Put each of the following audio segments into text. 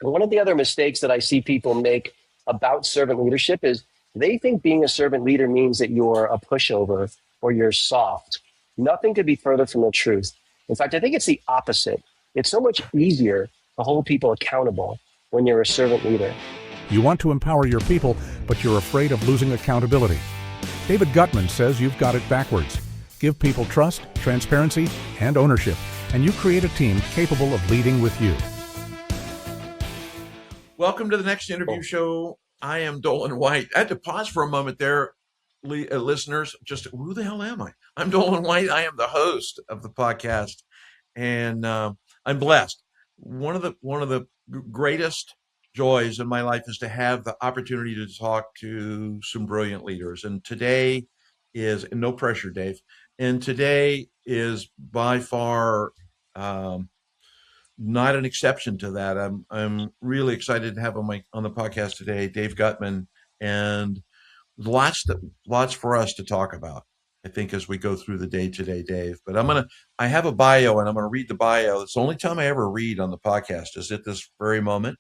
one of the other mistakes that I see people make about servant leadership is they think being a servant leader means that you're a pushover or you're soft. Nothing could be further from the truth. In fact, I think it's the opposite. It's so much easier to hold people accountable when you're a servant leader. You want to empower your people, but you're afraid of losing accountability. David Guttman says you've got it backwards. Give people trust, transparency, and ownership, and you create a team capable of leading with you. Welcome to the next interview show. I am Doland White. I had to pause for a moment there, listeners. Just who the hell am I? I'm Doland White. I am the host of the podcast, and I'm blessed. One of the greatest joys in my life is to have the opportunity to talk to some brilliant leaders. And today is no pressure, Dave. And today is by far not an exception to that. I'm really excited to have on the podcast today, Dave Guttman, and lots for us to talk about, I think, as we go through the day today, Dave. But I have a bio, and I'm gonna read the bio. It's the only time I ever read on the podcast is at this very moment.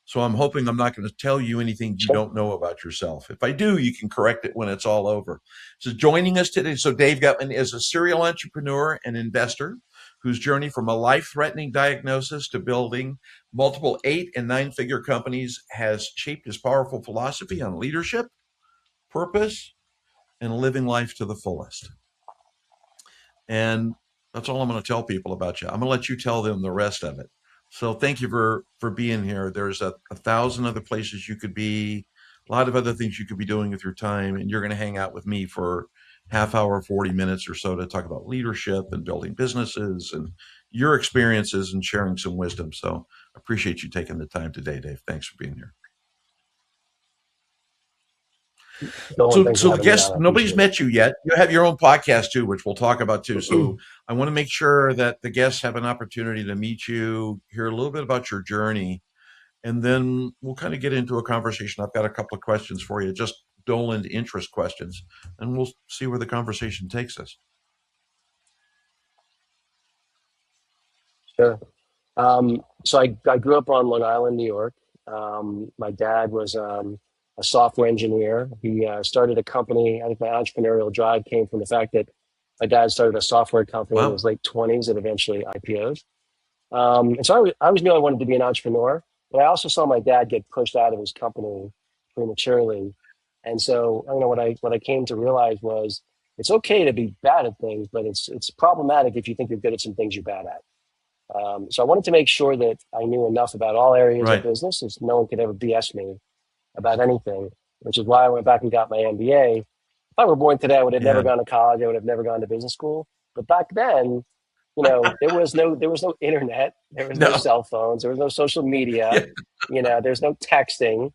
So I'm hoping I'm not going to tell you anything you don't know about yourself. If I do, you can correct it when it's all over. So joining us today, Dave Guttman is a serial entrepreneur and investor whose journey from a life-threatening diagnosis to building multiple 8- and 9-figure companies has shaped his powerful philosophy on leadership, purpose, and living life to the fullest. And that's all I'm going to tell people about you. I'm going to let you tell them the rest of it. So thank you for being here. There's a 1,000 other places you could be, a lot of other things you could be doing with your time, and you're going to hang out with me for half hour, 40 minutes or so to talk about leadership and building businesses and your experiences and sharing some wisdom. So I appreciate you taking the time today, Dave. Thanks for being here. So the guest, nobody's met you yet. You have your own podcast too, which we'll talk about too. So I want to make sure that the guests have an opportunity to meet you, hear a little bit about your journey, and then we'll kind of get into a conversation. I've got a couple of questions for you, just Doland interest questions, and we'll see where the conversation takes us. Sure. So I grew up on Long Island, New York. My dad was a software engineer. He started a company. I think my entrepreneurial drive came from the fact that my dad started a software company in his late 20s that eventually IPO'd. And so I always knew I wanted to be an entrepreneur, but I also saw my dad get pushed out of his company prematurely. And so, what I came to realize was it's okay to be bad at things, but it's problematic if you think you're good at some things you're bad at. So I wanted to make sure that I knew enough about all areas of business, so no one could ever BS me about anything, which is why I went back and got my MBA. If I were born today, I would have never gone to college. I would have never gone to business school. But back then, there was no internet, there was no cell phones, there was no social media, there's no texting.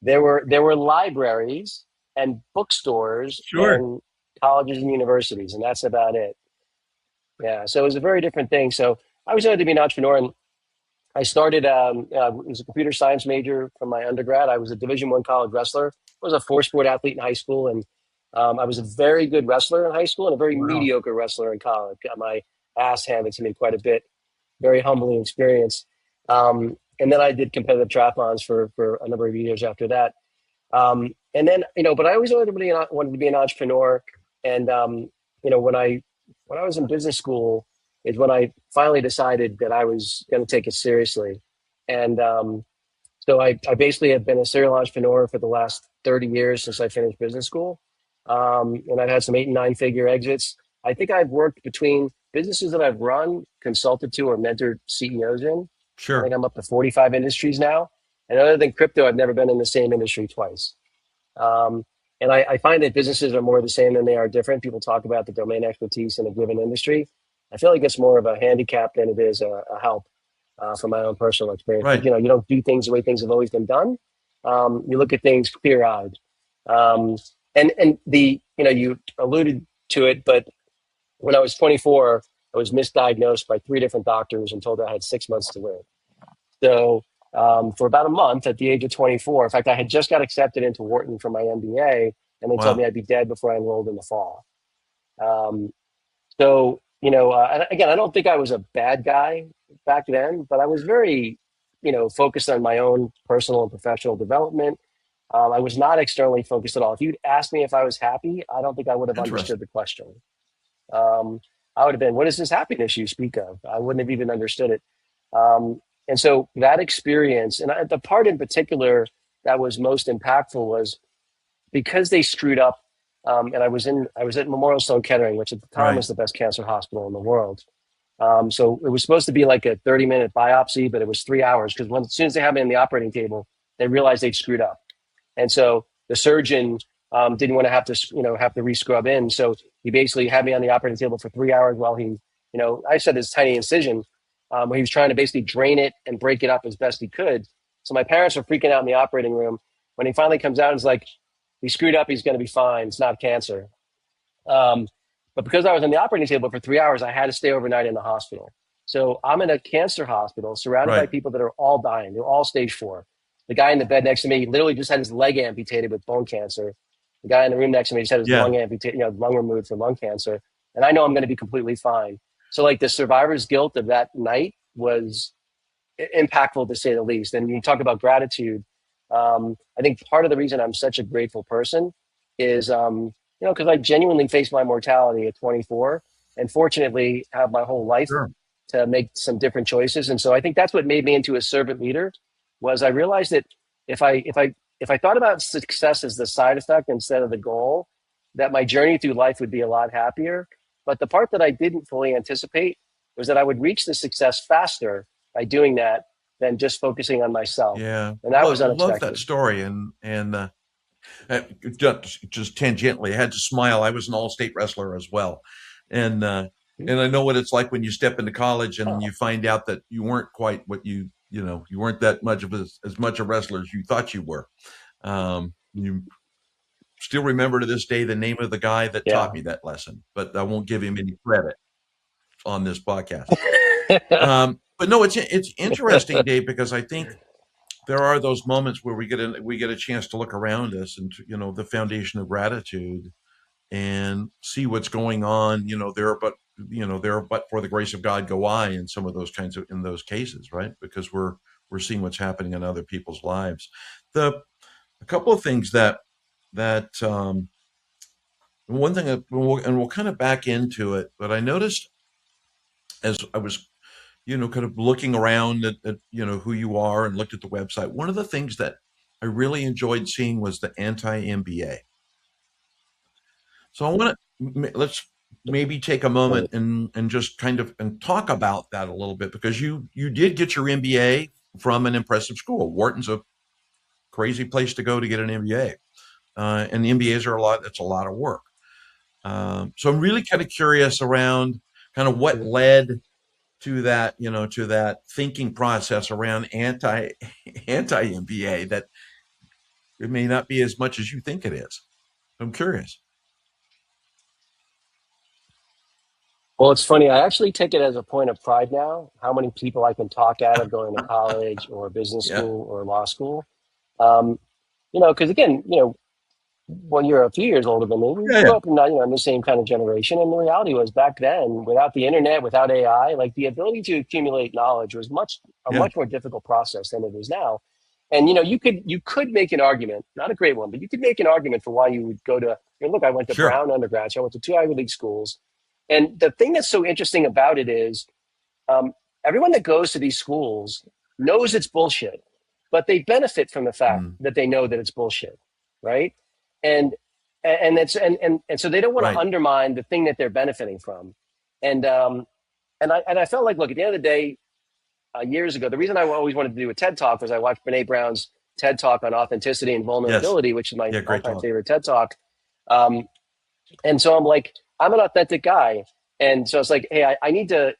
There were libraries and bookstores and colleges and universities, and that's about it. Yeah, so it was a very different thing. So I was going to be an entrepreneur, and I started. I was a computer science major from my undergrad. I was a Division I college wrestler. I was a 4-sport athlete in high school, and I was a very good wrestler in high school and a very mediocre wrestler in college. Got my ass handed to me quite a bit. Very humbling experience. And then I did competitive triathlons for a number of years after that. And then but I always wanted to be an entrepreneur. And when I was in business school is when I finally decided that I was going to take it seriously. And so I basically have been a serial entrepreneur for the last 30 years since I finished business school. And I've had some 8- and 9-figure exits. I think I've worked between businesses that I've run, consulted to, or mentored CEOs in. I think I'm up to 45 industries now. And other than crypto, I've never been in the same industry twice. And I find that businesses are more the same than they are different. People talk about the domain expertise in a given industry. I feel like it's more of a handicap than it is a help from my own personal experience. But, you don't do things the way things have always been done. You look at things clear-eyed. And you alluded to it, but when I was 24, I was misdiagnosed by 3 different doctors and told I had 6 months to live. So for about a month at the age of 24, in fact, I had just got accepted into Wharton for my MBA, and they told me I'd be dead before I enrolled in the fall. So, again, I don't think I was a bad guy back then, but I was very focused on my own personal and professional development. I was not externally focused at all. If you'd asked me if I was happy, I don't think I would have understood Interesting. the question. Um, I would have been, what is this happiness you speak of? I wouldn't have even understood it. And so that experience, and the part in particular that was most impactful was because they screwed up. And I was at Memorial Sloan Kettering, which at the time Right. was the best cancer hospital in the world. So it was supposed to be like a 30-minute biopsy, but it was 3 hours because as soon as they had me on the operating table, they realized they'd screwed up. And so the surgeon didn't want to have to re-scrub in. So he basically had me on the operating table for 3 hours while I said this tiny incision where he was trying to basically drain it and break it up as best he could. So my parents were freaking out in the operating room. When he finally comes out, it's like, he screwed up. He's going to be fine. It's not cancer. Um, but because I was on the operating table for 3 hours, I had to stay overnight in the hospital. So I'm in a cancer hospital surrounded by Right. people that are all dying. They're all stage 4. The guy in the bed next to me literally just had his leg amputated with bone cancer. The guy in the room next to me just had his Yeah. lung amputated, lung removed for lung cancer. And I know I'm going to be completely fine. So like the survivor's guilt of that night was impactful to say the least. And you talk about gratitude. I think part of the reason I'm such a grateful person is, because I genuinely faced my mortality at 24 and fortunately have my whole life Sure. to make some different choices. And so I think that's what made me into a servant leader was I realized that if I thought about success as the side effect instead of the goal, that my journey through life would be a lot happier. But the part that I didn't fully anticipate was that I would reach the success faster by doing that than just focusing on myself. Yeah. And that was Love that unexpected. story. Just tangentially, I had to smile. I was an all-state wrestler as well, and I know what it's like when you step into college and Oh, you find out that you weren't quite what you weren't that much of as much a wrestler as you thought you were. You still remember to this day the name of the guy that taught yeah. me that lesson, but I won't give him any credit on this podcast. But no, it's interesting, Dave, because I think there are those moments where we get a chance to look around us and the foundation of gratitude and see what's going on. There but for the grace of God go I in some of those in those cases, right? Because we're seeing what's happening in other people's lives. The A couple of things that one thing we'll kind of back into it, but I noticed as I was kind of looking around at who you are and looked at the website. One of the things that I really enjoyed seeing was the anti-MBA. So I want to let's maybe take a moment and just kind of and talk about that a little bit because you did get your MBA from an impressive school. Wharton's a crazy place to go to get an MBA, and the MBAs are It's a lot of work. So I'm really kind of curious around kind of what led to that thinking process around anti-MBA that it may not be as much as you think it is. I'm curious. Well, it's funny. I actually take it as a point of pride now, how many people I can talk out of going to college or business Yeah. school or law school. Um, because again, when you're a few years older than me, we Yeah. grew Yeah. up in the same kind of generation. And the reality was back then, without the internet, without AI, like the ability to accumulate knowledge was a Yeah. much more difficult process than it is now. And you could make an argument, not a great one, but you could make an argument for why you would go to. Look, I went to Sure. Brown undergrad, so I went to 2 Ivy League schools. And the thing that's so interesting about it is um, everyone that goes to these schools knows it's bullshit, but they benefit from the fact Mm, that they know that it's bullshit, right? And and so they don't want to right. undermine the thing that they're benefiting from. And I felt like, look, at the end of the day, years ago, the reason I always wanted to do a TED talk was I watched Brene Brown's TED talk on authenticity and Yes. vulnerability, which is my Yeah. Great all-time talk. favorite TED talk. Um, and so I'm like, I'm an authentic guy. And so it's like, hey, I need to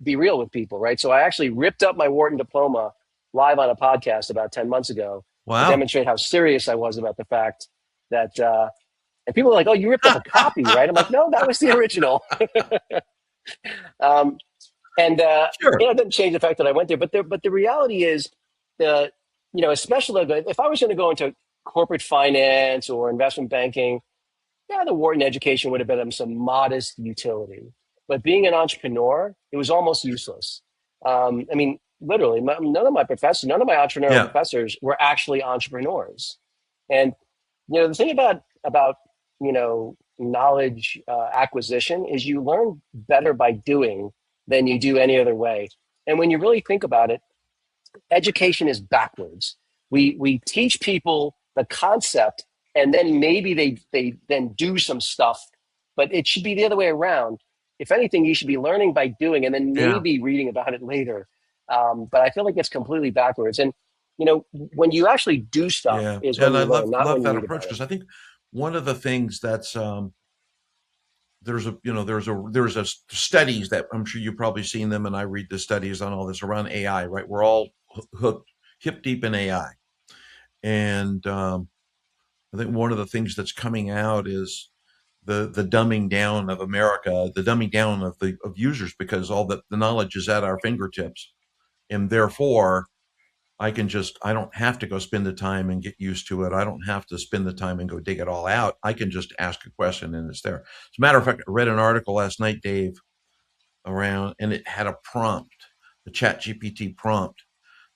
be real with people, right? So I actually ripped up my Wharton diploma live on a podcast about 10 months ago to Wow. demonstrate how serious I was about the fact that, and people are like, oh, you ripped up a copy, right? I'm like, no, that was the original. um, and, Sure. it didn't change the fact that I went there. But the reality is, the, especially if I was going to go into corporate finance or investment banking, yeah, the Wharton education would have been of some modest utility. But being an entrepreneur, it was almost useless. I mean, literally, none of my professors, none of my entrepreneurial Yeah. professors were actually entrepreneurs. And the thing about knowledge acquisition is you learn better by doing than you do any other way. And when you really think about it, education is backwards. We teach people the concept, and then maybe they then do some stuff, but it should be the other way around. If anything, you should be learning by doing, and then Yeah. maybe reading about it later. But I feel like it's completely backwards. And when you actually do stuff Yeah. is when And I you learn, love not love when you that read approach about it. because I think one of the things that's there's a studies that I'm sure you've probably seen them, and I read the studies on all this around AI, right? We're all hooked hip deep in AI. And I think one of the things that's coming out is the dumbing down of America, the dumbing down of users, because all the knowledge is at our fingertips, and therefore I don't have to go spend the time and get used to it. I don't have to spend the time and go dig it all out. I can just ask a question and it's there. As a matter of fact, I read an article last night, Dave, around, and it had a prompt, a chat GPT prompt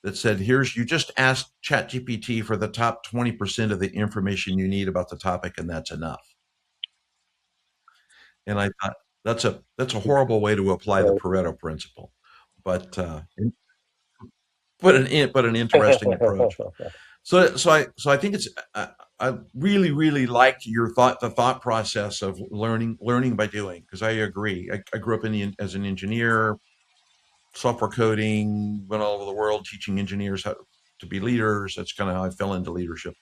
that said, you just ask chat GPT for the top 20% of the information you need about the topic, and that's enough. And I thought that's a horrible way to apply the Pareto principle, but an interesting approach. So I think it's I really really liked the thought process of learning by doing, because I agree. I grew up as an engineer, software coding, went all over the world teaching engineers how to be leaders. That's kind of how I fell into leadership.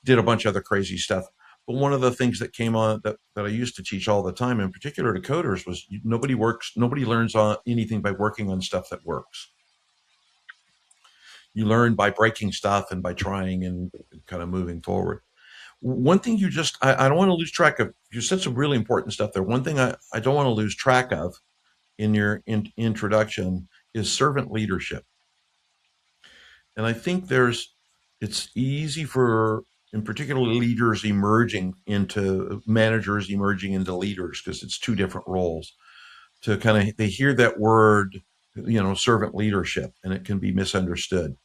Did a bunch of other crazy stuff. But one of the things that came on that I used to teach all the time, in particular to coders, was nobody learns on anything by working on stuff that works. You learn by breaking stuff and by trying and kind of moving forward. One thing I don't want to lose track of, you said some really important stuff there. One thing I don't want to lose track of in your introduction is servant leadership. And I think it's easy for, in particular, leaders emerging into managers, emerging into leaders, because it's two different roles, to kind of, they hear that word, servant leadership, and it can be misunderstood.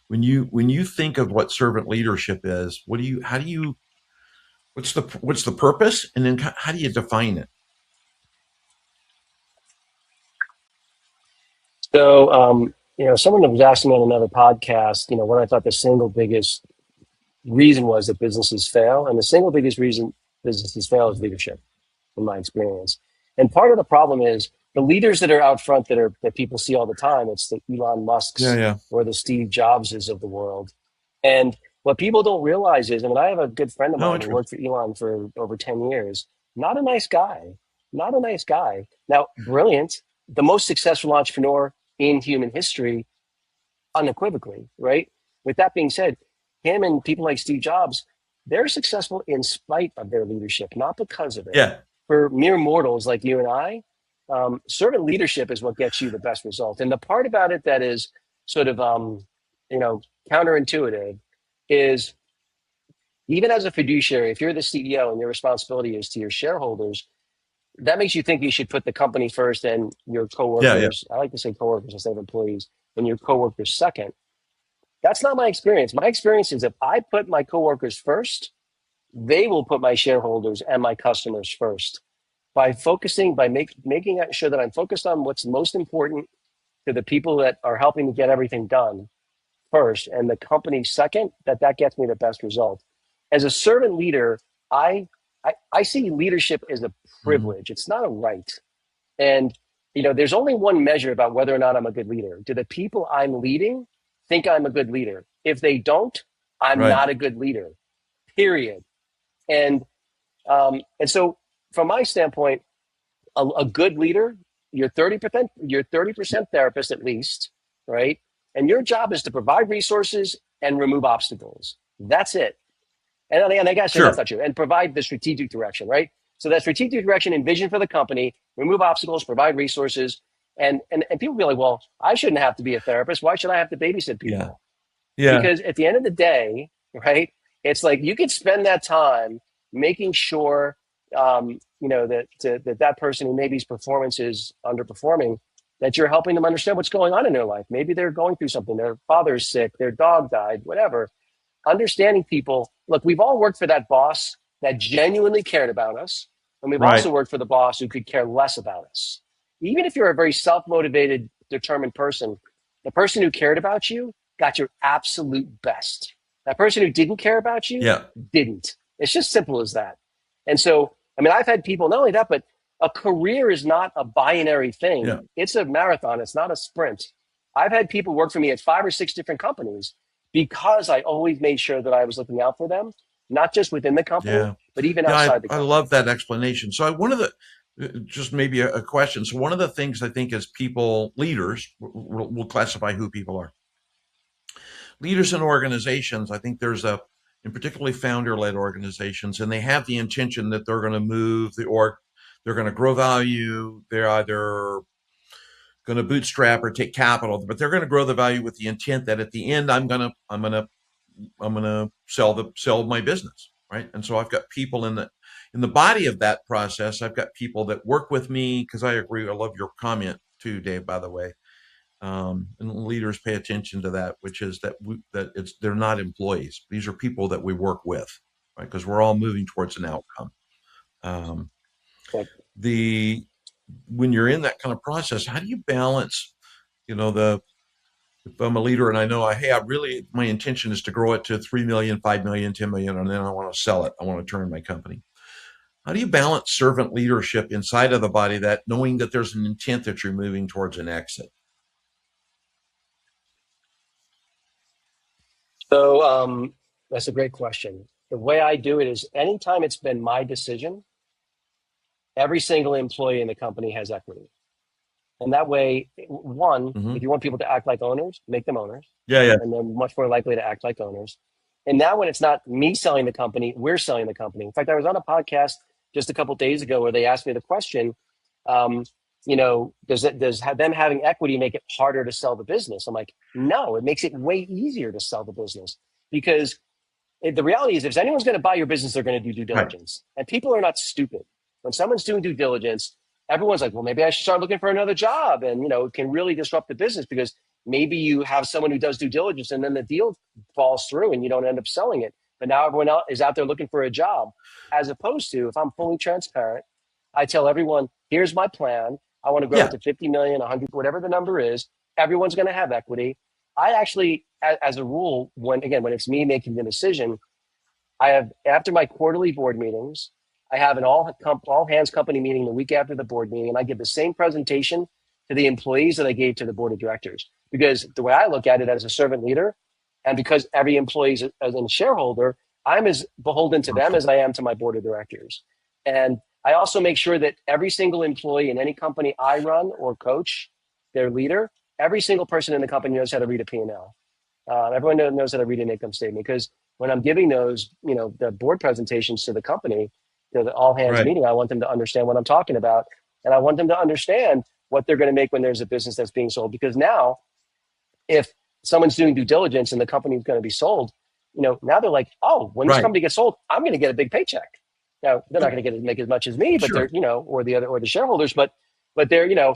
When you think of what servant leadership is, what's the purpose, and then how do you define it? So, someone was asking me on another podcast, what I thought the single biggest reason was that businesses fail. And the single biggest reason businesses fail is leadership, in my experience. And part of the problem is the leaders that are out front that people see all the time. It's the Elon Musks Yeah. or the Steve Jobses of the world. And what people don't realize is, I have a good friend of No, mine who interesting. worked for Elon for over 10 years. Not a nice guy. Not a nice guy. Now, brilliant, the most successful entrepreneur in human history, unequivocally, right? With that being said, him and people like Steve Jobs, they're successful in spite of their leadership, not because of it. Yeah. For mere mortals like you and I, servant leadership is what gets you the best result. And the part about it that is sort of, counterintuitive is, even as a fiduciary, if you're the CEO and your responsibility is to your shareholders, that makes you think you should put the company first and your Yeah. coworkers. I like to say coworkers instead of employees, and your coworkers second. That's not my experience. My experience is if I put my coworkers first, they will put my shareholders and my customers first. By focusing, making sure that I'm focused on what's most important to the people that are helping to get everything done first, and the company second, that gets me the best result. As a servant leader, I see leadership as a Mhm. privilege. It's not a right. And there's only one measure about whether or not I'm a good leader. Do the people I'm leading think I'm a good leader? If they don't, I'm Right. not a good leader. Period. And so, from my standpoint, a good leader, you're 30% therapist at least, right? And your job is to provide resources and remove obstacles. That's it. And I gotta say that's Sure. not true. And provide the strategic direction, right? So that strategic direction and vision for the company, remove obstacles, provide resources. And people be like, well, I shouldn't have to be a therapist. Why should I have to babysit Yeah. people? Yeah. Because at the end of the day, right, it's like you could spend that time making sure that that person who maybe's performance is underperforming, that you're helping them understand what's going on in their life. Maybe they're going through something. Their father's sick, their dog died, whatever. Understanding people. Look, we've all worked for that boss that genuinely cared about us. And we've Right. also worked for the boss who could care less about us. Even if you're a very self-motivated, determined person, the person who cared about you got your absolute best. That person who didn't care about you Yeah. didn't. It's just simple as that. And so, I mean, I've had people, not only that, but a career is not a binary thing. Yeah. It's a marathon. It's not a sprint. I've had people work for me at 5 or 6 different companies because I always made sure that I was looking out for them, not just within the company, Yeah. but even Yeah. outside the I company. love that explanation. So one of the, just maybe a question. So one of the things I think as people, leaders, we'll classify who people are. Leaders in organizations, I think there's in particularly founder-led organizations, and they have the intention that they're going to move the org, they're going to grow value, they're either going to bootstrap or take capital, but they're going to grow the value with the intent that at the end I'm going to sell my business, right? And so I've got people in the body of that process. I've got people that work with me, because I agree. I love your comment too, Dave, by the way. And leaders pay attention to that, which is that they're not employees. These are people that we work with, right? Because we're all moving towards an outcome. Right. When you're in that kind of process, how do you balance, if I'm a leader and I know, my intention is to grow it to 3 million, 5 million, 10 million, and then I want to sell it. I want to turn my company. How do you balance servant leadership inside of the body, that knowing that there's an intent that you're moving towards an exit? So that's a great question. The way I do it is anytime it's been my decision, every single employee in the company has equity. And that way, one, if you want people to act like owners, make them owners. Yeah. And they're much more likely to act like owners. And now when it's not me selling the company, we're selling the company. In fact, I was on a podcast just a couple of days ago where they asked me the question, does them having equity make it harder to sell the business? I'm like, no, it makes it way easier to sell the business, because the reality is, if anyone's going to buy your business, they're going to do due diligence. Right. And people are not stupid. When someone's doing due diligence, everyone's like, well, maybe I should start looking for another job. And, it can really disrupt the business, because maybe you have someone who does due diligence and then the deal falls through and you don't end up selling it. But now everyone else is out there looking for a job. As opposed to, if I'm fully transparent, I tell everyone, here's my plan. I want to grow it to 50 million, 100, whatever the number is. Everyone's going to have equity. I actually, as a rule, when it's me making the decision, I have, after my quarterly board meetings, I have an all hands company meeting the week after the board meeting, and I give the same presentation to the employees that I gave to the board of directors. Because the way I look at it as a servant leader, and because every employee is a shareholder, I'm as beholden to them as I am to my board of directors. And I also make sure that every single employee in any company I run or coach, their leader, every single person in the company knows how to read a P&L. Everyone knows how to read an income statement, because when I'm giving those, the board presentations to the company, the all hands meeting, I want them to understand what I'm talking about. And I want them to understand what they're going to make when there's a business that's being sold. Because now, if someone's doing due diligence and the company is going to be sold, now they're like, oh, when this company gets sold, I'm going to get a big paycheck. Now they're not going to make as much as me, but they're, or the shareholders, but they're, you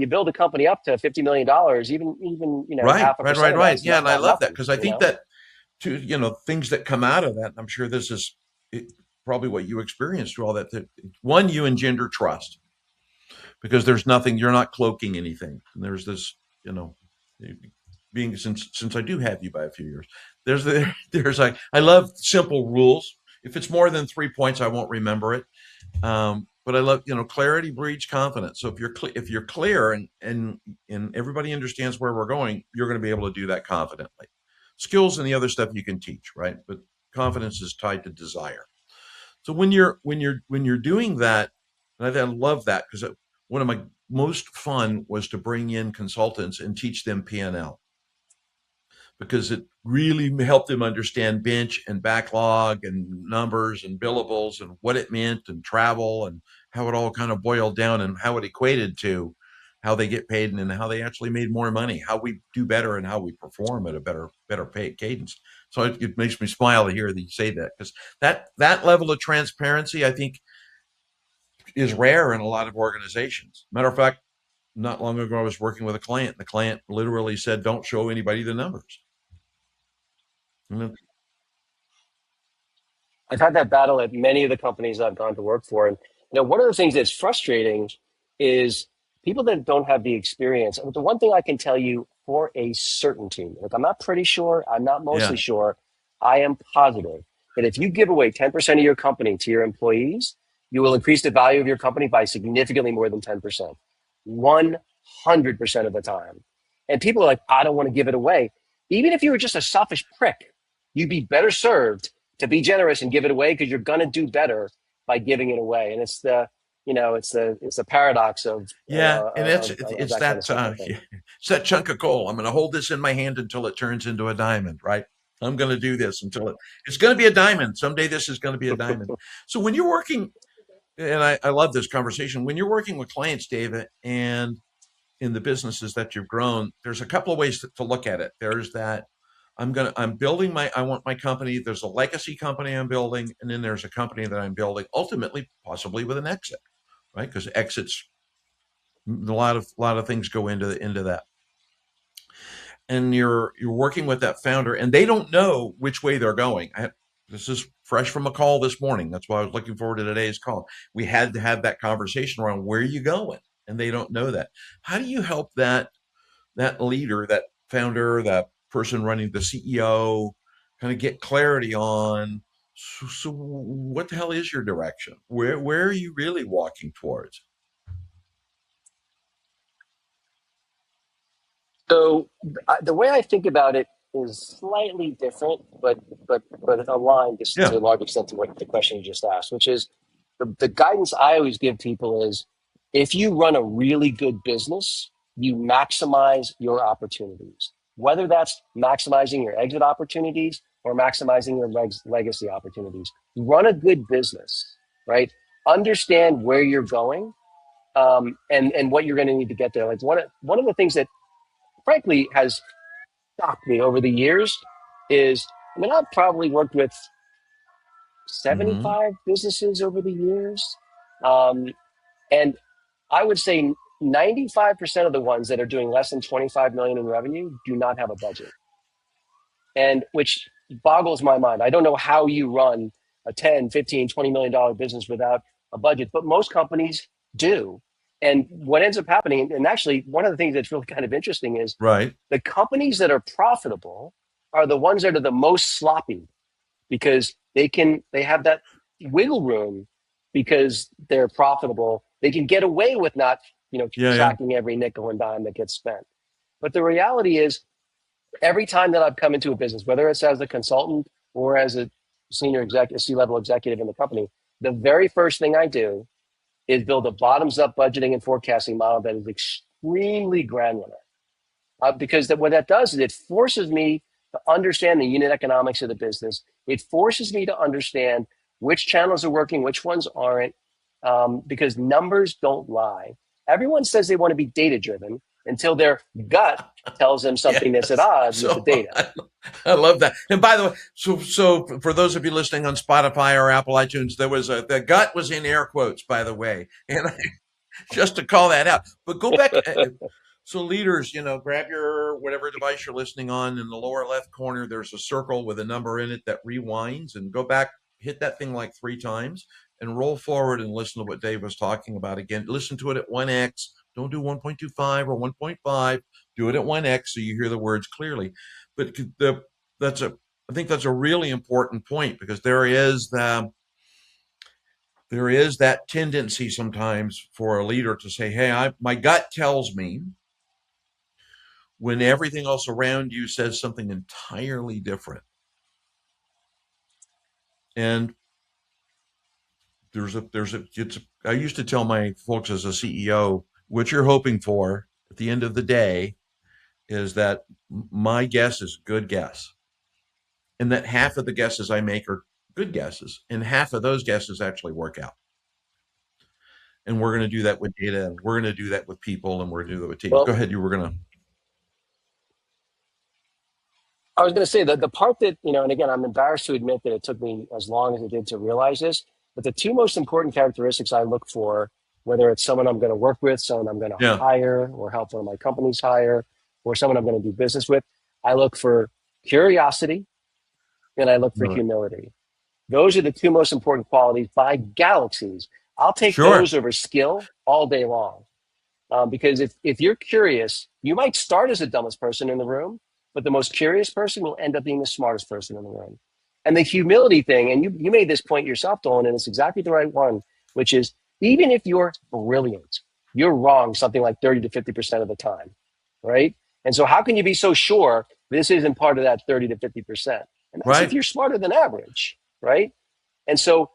build a company up to $50 million, even half a percent. Right. Yeah, and I love that, because I think that things that come out of that, and I'm sure this is probably what you experienced through all that. One, you engender trust, because there's nothing, you're not cloaking anything. And there's this, being since I do have you by a few years, there's like, I love simple rules. If it's more than 3 points, I won't remember it. But I love, clarity breeds confidence. So if you're clear and everybody understands where we're going, you're going to be able to do that confidently. Skills and the other stuff you can teach, right? But confidence is tied to desire. So when you're doing that, and I love that, because one of my most fun was to bring in consultants and teach them P&L, because it really helped them understand bench and backlog and numbers and billables and what it meant, and travel, and how it all kind of boiled down, and how it equated to how they get paid, and how they actually made more money, how we do better, and how we perform at a better pay cadence. So it makes me smile to hear that you say that, because that level of transparency, I think, is rare in a lot of organizations. Matter of fact, not long ago, I was working with a client. The client literally said, "Don't show anybody the numbers." And I've had that battle at many of the companies I've gone to work for. And one of the things that's frustrating is people that don't have the experience. The one thing I can tell you for a certainty, like I'm not pretty sure, I'm not mostly yeah, sure, I am positive that if you give away 10% of your company to your employees, you will increase the value of your company by significantly more than 10%, 100% of the time. And people are like, I don't want to give it away. Even if you were just a selfish prick, you'd be better served to be generous and give it away because you're going to do better by giving it away. And it's the paradox yeah, and of it's that kind of that stuff, I think. it's that chunk of coal. I'm going to hold this in my hand until it turns into a diamond, right? I'm going to do this until it's going to be a diamond someday. This is going to be a diamond. So when you're working, and I love this conversation, when you're working with clients, David, and in the businesses that you've grown, there's a couple of ways to look at it. There's that I want my company. There's a legacy company I'm building, and then there's a company that I'm building, ultimately, possibly with an exit, right? Because exits, a lot of things go into that. And you're working with that founder, and they don't know which way they're going. This is fresh from a call this morning. That's why I was looking forward to today's call. We had to have that conversation around where are you going, and they don't know that. How do you help that leader, that founder, that person running the CEO, kind of get clarity on, so what the hell is your direction? Where are you really walking towards? So the way I think about it is slightly different, but aligned to Yeah. a large extent to what the question you just asked, which is the guidance I always give people is if you run a really good business, you maximize your opportunities, whether that's maximizing your exit opportunities or maximizing your legacy opportunities. Run a good business, right? Understand where you're going, and what you're going to need to get there. Like one of the things that frankly has shocked me over the years is, I mean, I've probably worked with Hmm. 75 businesses over the years. Um, and I would say 95% of the ones that are doing less than 25 million in revenue do not have a budget. And which boggles my mind. I don't know how you run a 10, 15, $20 million business without a budget, but most companies do. And what ends up happening, and actually one of the things that's really kind of interesting is Right. the companies that are profitable are the ones that are the most sloppy because they have that wiggle room because they're profitable. They can get away with not, Yeah. Yeah. tracking every nickel and dime that gets spent. But the reality is every time that I've come into a business, whether it's as a consultant or as a senior executive, C-level executive in the company, the very first thing I do is build a bottoms-up budgeting and forecasting model that is extremely granular. Because what that does is it forces me to understand the unit economics of the business. It forces me to understand which channels are working, which ones aren't, because numbers don't lie. Everyone says they want to be data driven until their gut tells them something that's at Yes. odds with the So data. I love that. And by the way, so for those of you listening on Spotify or Apple iTunes, the gut was in air quotes, by the way, and just to call that out. But go back. So leaders, grab your whatever device you're listening on. In the lower left corner, there's a circle with a number in it that rewinds, and go back, hit that thing like 3 times, and roll forward and listen to what Dave was talking about again. Listen to it at 1x. Don't do 1.25 or 1.5. Do it at 1x so you hear the words clearly. But that's a I think that's a really important point because there is that tendency sometimes for a leader to say, "Hey, my gut tells me," when everything else around you says something entirely different. And I used to tell my folks as a CEO, what you're hoping for at the end of the day is that my guess is good guess, and that half of the guesses I make are good guesses, and half of those guesses actually work out. And we're going to do that with data, and we're going to do that with people, and we're going to do that with teams. Go Well, ahead. You were going to. I was going to say that the part that, and again, I'm embarrassed to admit that it took me as long as it did to realize this, but the two most important characteristics I look for whether it's someone I'm going to work with, someone I'm going to Yeah. hire or help one of my companies hire, or someone I'm going to do business with, I look for curiosity and I look for Right. humility. Those are the two most important qualities by galaxies. I'll take Sure. those over skill all day long. Because if you're curious, you might start as the dumbest person in the room, but the most curious person will end up being the smartest person in the room. And the humility thing, and you made this point yourself, Dolan, and it's exactly the right one, which is even if you're brilliant, you're wrong something like 30 to 50% of the time, right? And so how can you be so sure this isn't part of that 30 to 50%? And that's if Right. you're smarter than average, right? And so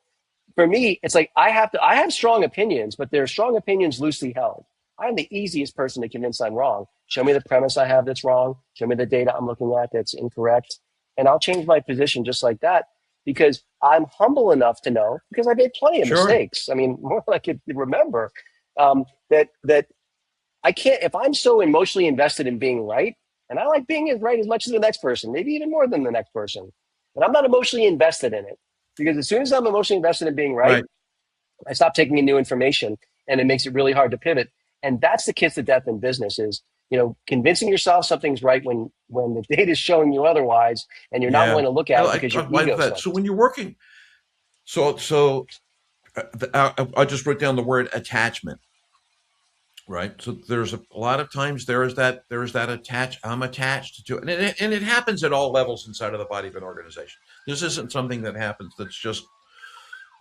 for me, it's like I have strong opinions, but they're strong opinions loosely held. I'm the easiest person to convince I'm wrong. Show me the premise I have that's wrong. Show me the data I'm looking at that's incorrect. And I'll change my position just like that because I'm humble enough to know because I made plenty of Sure. mistakes. I mean, more like I could remember that I can't, if I'm so emotionally invested in being right, and I like being as right as much as the next person, maybe even more than the next person, but I'm not emotionally invested in it because as soon as I'm emotionally invested in being right, Right. I stop taking in new information and it makes it really hard to pivot. And that's the kiss to death in business is, convincing yourself something's right when the data is showing you otherwise and you're not Yeah. willing to look I at it like because I your like ego that. So slipped. when you're working, so I just wrote down the word attachment. Right. So there's a lot of times there's that I'm attached to it. And it happens at all levels inside of the body of an organization. This isn't something that happens that's just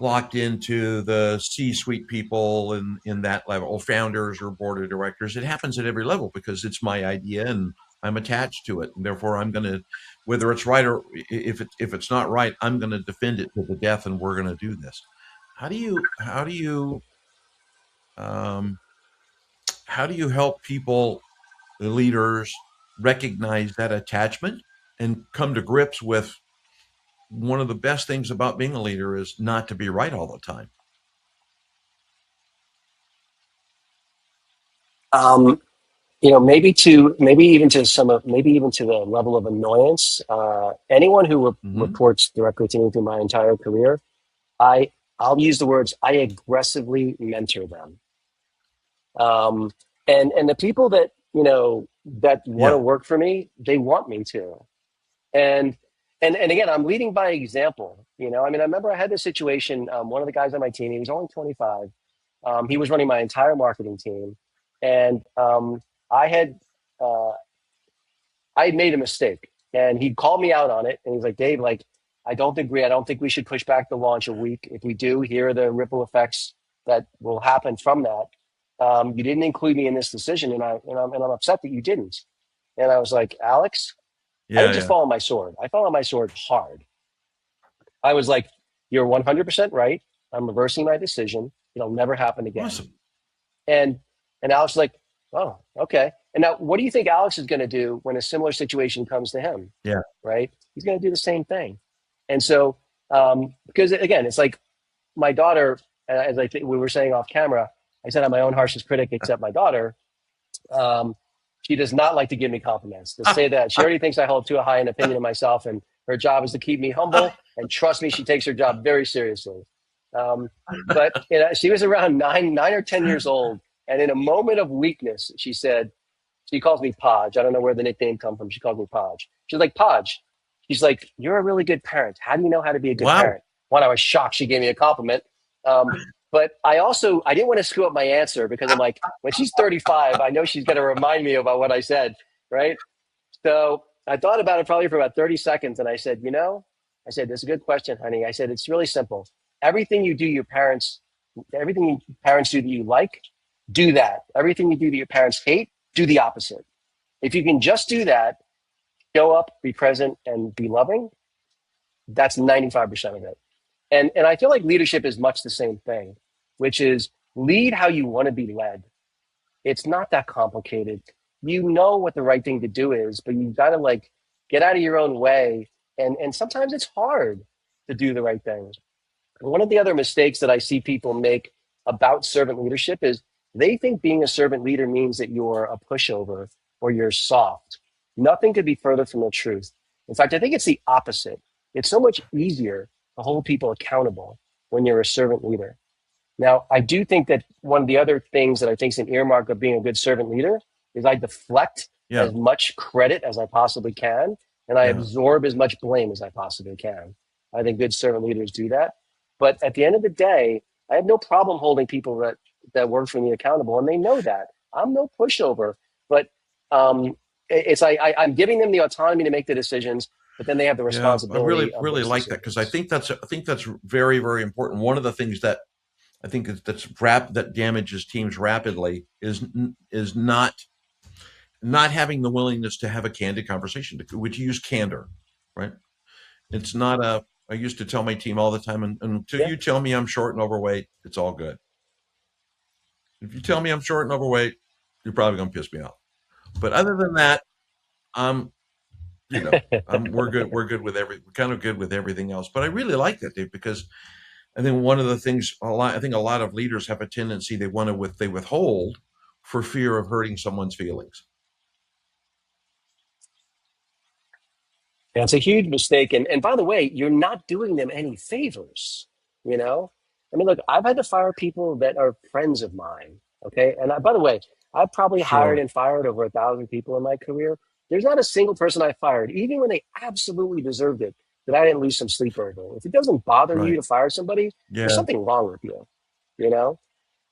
locked into the C-suite people in that level, or founders or board of directors. It happens at every level because it's my idea and I'm attached to it. And therefore I'm going to, whether it's right or if it's not right, I'm going to defend it to the death and we're going to do this. Um, how do you help people, the leaders, recognize that attachment and come to grips with one of the best things about being a leader is not to be right all the time? Um, maybe even to the level of annoyance. Anyone who Hmm. reports directly to me through my entire career, I I'll use the words I aggressively mentor them. Um, and the people that want to Yeah. work for me, they want me to. And and again, I'm leading by example. I mean, I remember I had this situation. One of the guys on my team, he was only 25. He was running my entire marketing team, and I had uh, I had made a mistake, and he called me out on it. And he's like, Dave, like, I don't agree. I don't think we should push back the launch a week. If we do, here are the ripple effects that will happen from that. You didn't include me in this decision, and I'm upset that you didn't. And I was like, Alex, I Yeah. didn't just Yeah. fall on my sword. I fell on my sword hard. I was like, you're 100% right. I'm reversing my decision. It'll never happen again. Awesome. And and Alex was like, oh, okay. And now, what do you think Alex is going to do when a similar situation comes to him? Yeah. Right? He's going to do the same thing. And so, because again, it's like my daughter, as I think we were saying off camera, I said I'm my own harshest critic, except my daughter. Um, she does not like to give me compliments. To say that she already thinks I hold too high an opinion of myself, and her job is to keep me humble. And trust me, she takes her job very seriously. Um, but she was around 9 or 10 years old, and in a moment of weakness, she calls me Podge. I don't know where the nickname come from. She calls me Podge. She's like, Podge. She's like, you're a really good parent. How do you know how to be a good Wow. parent? One, I was shocked she gave me a compliment. But I didn't want to screw up my answer because I'm like, when she's 35, I know she's going to remind me about what I said, right? So I thought about it probably for about 30 seconds, and I said, this is a good question, honey. I said, it's really simple. Everything you do, everything parents do that you like, do that. Everything you do that your parents hate, do the opposite. If you can just do that, show up, be present, and be loving, that's 95% of it. And I feel like leadership is much the same thing, which is lead how you want to be led. It's not that complicated. You know what the right thing to do is, but you got to like get out of your own way. And sometimes it's hard to do the right thing. One of the other mistakes that I see people make about servant leadership is they think being a servant leader means that you're a pushover or you're soft. Nothing could be further from the truth. In fact, I think it's the opposite. It's so much easier to hold people accountable when you're a servant leader. Now, I do think that one of the other things that I think is an earmark of being a good servant leader is I deflect Yeah. as much credit as I possibly can, and I Yeah. absorb as much blame as I possibly can. I think good servant leaders do that. But at the end of the day, I have no problem holding people that work for me accountable, and they know that. I'm no pushover, but um, it's I'm giving them the autonomy to make the decisions, but then they have the Yeah. I responsibility of really those like that because I decisions. think that's very, very important. One of the things that I think that damages teams rapidly is not having the willingness to have a candid conversation, which use candor, right? It's not a. I used to tell my team all the time, and until Yeah, you tell me I'm short and overweight, it's all good. If you tell me I'm short and overweight, you're probably going to piss me off. But other than that, I'm, we're good. We're kind of good with everything else. But I really like that, Dave, because I think one of the things I think a lot of leaders have a tendency they withhold for fear of hurting someone's feelings. yeah, it's a huge mistake. And by the way, you're not doing them any favors, you know? I mean, look, I've had to fire people that are friends of mine. Okay. And by the way, I've probably hired Sure. and fired over 1,000 people in my career. There's not a single person I fired, even when they absolutely deserved it, that I didn't lose some sleep over. If it doesn't bother you Right. to fire somebody, there's Yeah. something wrong with you, you know?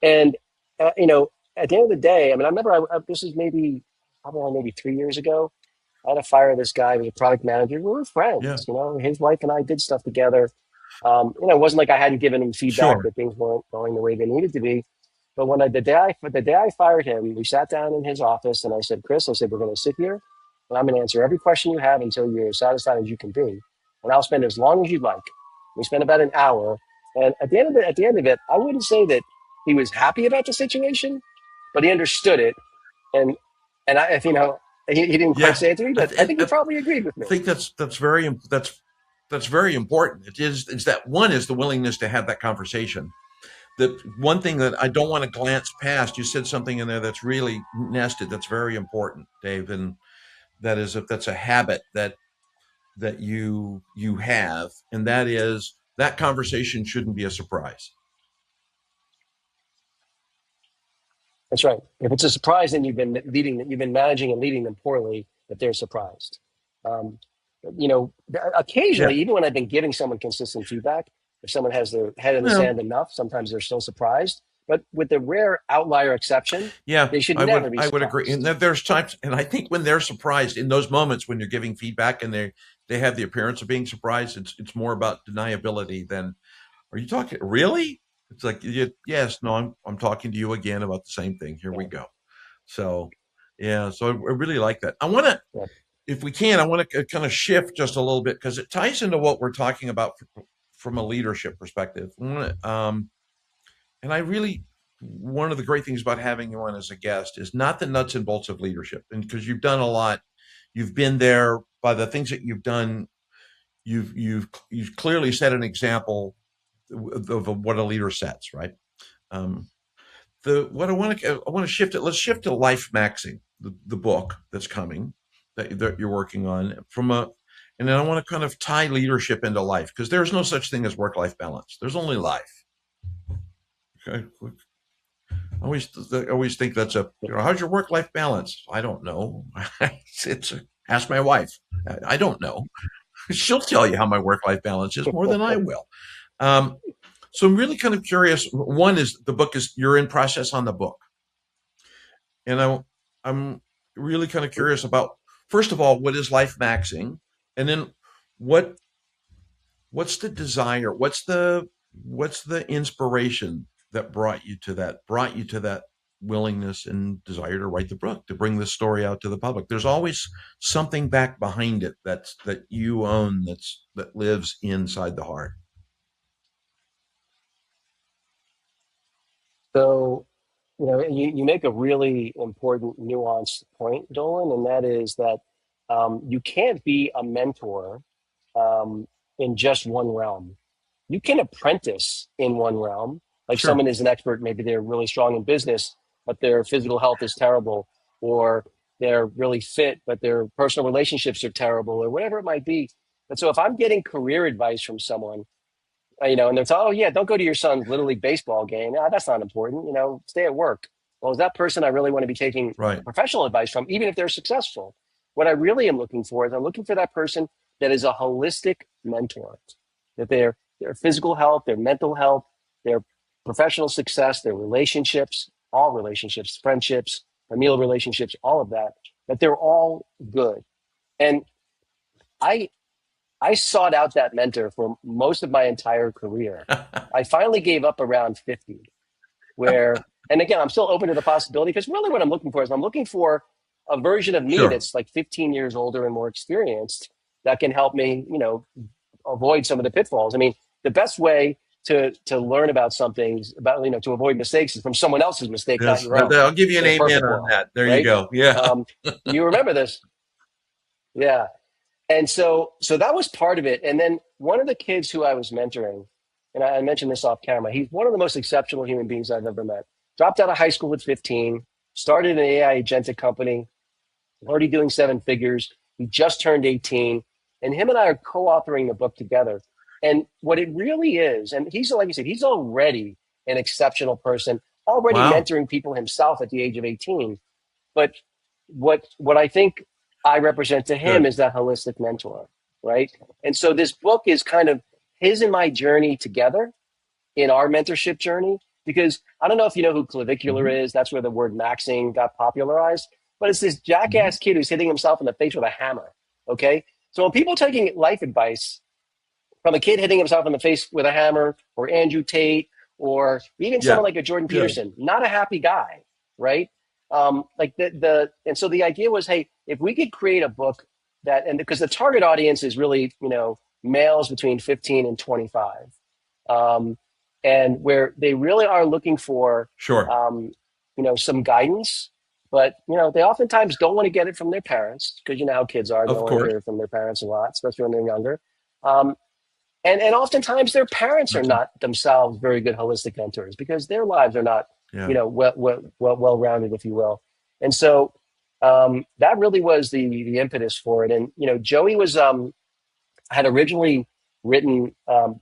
And, at the end of the day, I mean, I remember this is maybe 3 years ago. I had to fire this guy who was a product manager. We were Yeah. friends, his wife and I did stuff together. It wasn't like I hadn't given him feedback Sure. that things weren't going the way they needed to be. But the day I fired him, we sat down in his office and I said, Chris, I said, we're going to sit here and I'm going to answer every question you have until you're as satisfied as you can be. And I'll spend as long as you'd like. We spent about an hour. And at the end of it, I wouldn't say that he was happy about the situation, but he understood it. And, and I, if, he didn't quite Yeah. say it to me, I, but I th- think he probably agreed with I me. think that's very important. Is that one is the willingness to have that conversation. The one thing that I don't want to glance past, you said something in there that's really nested. That's very important, Dave, and that's a habit that you have, and that is that conversation shouldn't be a surprise. That's right. If it's a surprise, then you've been managing and leading them poorly. That they're surprised. Um, Yeah. occasionally, even when I've been giving someone consistent feedback, if someone has their head in the Well, sand enough, sometimes they're still surprised. But with the rare outlier exception, yeah, they should never be I would agree. And surprised. there's times, and I think when they're surprised in those moments when you're giving feedback and they have the appearance of being surprised, it's more about deniability than are you talking really? It's like yes, no, I'm talking to you again about the same thing. Here we Yeah, go. So yeah, so I really like that. I want to, yeah. if we can, I want to kind of shift just a little bit because it ties into what we're talking about from a leadership perspective. And I really, one of the great things about having you on as a guest is not the nuts and bolts of leadership, and because you've done a lot, you've been there by the things that you've done. You've clearly set an example of what a leader sets, right? Um, the what I want to shift it. Let's shift to LifeMaxxing, the book that's coming that you're working on and then I want to kind of tie leadership into life because there's no such thing as work-life balance. There's only life. Okay. I always think that's how's your work-life balance? I don't know. Ask my wife. I don't know. She'll tell you how my work-life balance is more than I will. Um, so I'm really kind of curious. One is the book is you're in process on the book, and I'm really kind of curious about first of all what is life maxing, and then what what's the desire, what's the inspiration that brought you to that willingness and desire to write the book to bring this story out to the public. There's always something back behind it that you own that lives inside the heart. So, you make a really important nuanced point, Dolan, and that is that you can't be a mentor in just one realm. You can apprentice in one realm. Like Sure. someone is an expert, maybe they're really strong in business, but their physical health is terrible, or they're really fit, but their personal relationships are terrible, or whatever it might be. And so if I'm getting career advice from someone, And they're oh yeah, don't go to your son's little league baseball game. Ah, that's not important. Stay at work. Well, is that person I really want to be taking Right. professional advice from, even if they're successful? What I really am looking for is I'm looking for that person that is a holistic mentor, that their physical health, their mental health, their professional success, their relationships, all relationships, friendships, familial relationships, all of that they're all good. And I I sought out that mentor for most of my entire career. I finally gave up around 50, and again, I'm still open to the possibility, because really what I'm looking for is I'm looking for a version of me Sure. that's like 15 years older and more experienced, that can help me, avoid some of the pitfalls. I mean, the best way to learn about something, to avoid mistakes, is from someone else's mistake, not Yes. your own, I'll give you an in a amen perfect on world, that. There you right? go. Yeah. Um, you remember this. Yeah. And so that was part of it. And then one of the kids who I was mentoring, and I mentioned this off camera, he's one of the most exceptional human beings I've ever met. Dropped out of high school at 15, started an AI agentic company, already doing seven figures. He just turned 18, and him and I are co-authoring the book together. And what it really is, and he's, like I said, he's already an exceptional person, already Wow. mentoring people himself at the age of 18. But what I think I represent to him Good. is that holistic mentor, right? And so this book is kind of his and my journey together in our mentorship journey. Because I don't know if you know who clavicular Hmm. is. That's where the word maxing got popularized. But it's this Hmm. jackass kid who's hitting himself in the face with a hammer. Okay. So when people taking life advice from a kid hitting himself in the face with a hammer, or Andrew Tate, or even Yeah. someone like a Jordan Good. Peterson, not a happy guy, right? Like and so the idea was, hey, if we could create a book and because the target audience is really, males between 15 and 25, um, and where they really are looking for, Sure. some guidance, but they oftentimes don't want to get it from their parents, because you know how kids are; they Of don't want to course. hear it from their parents a lot, especially when they're younger. Um, and oftentimes their parents are Okay. not themselves very good holistic mentors, because their lives are not, Yeah. well rounded, if you will. And so that really was the impetus for it. And Joey was had originally written,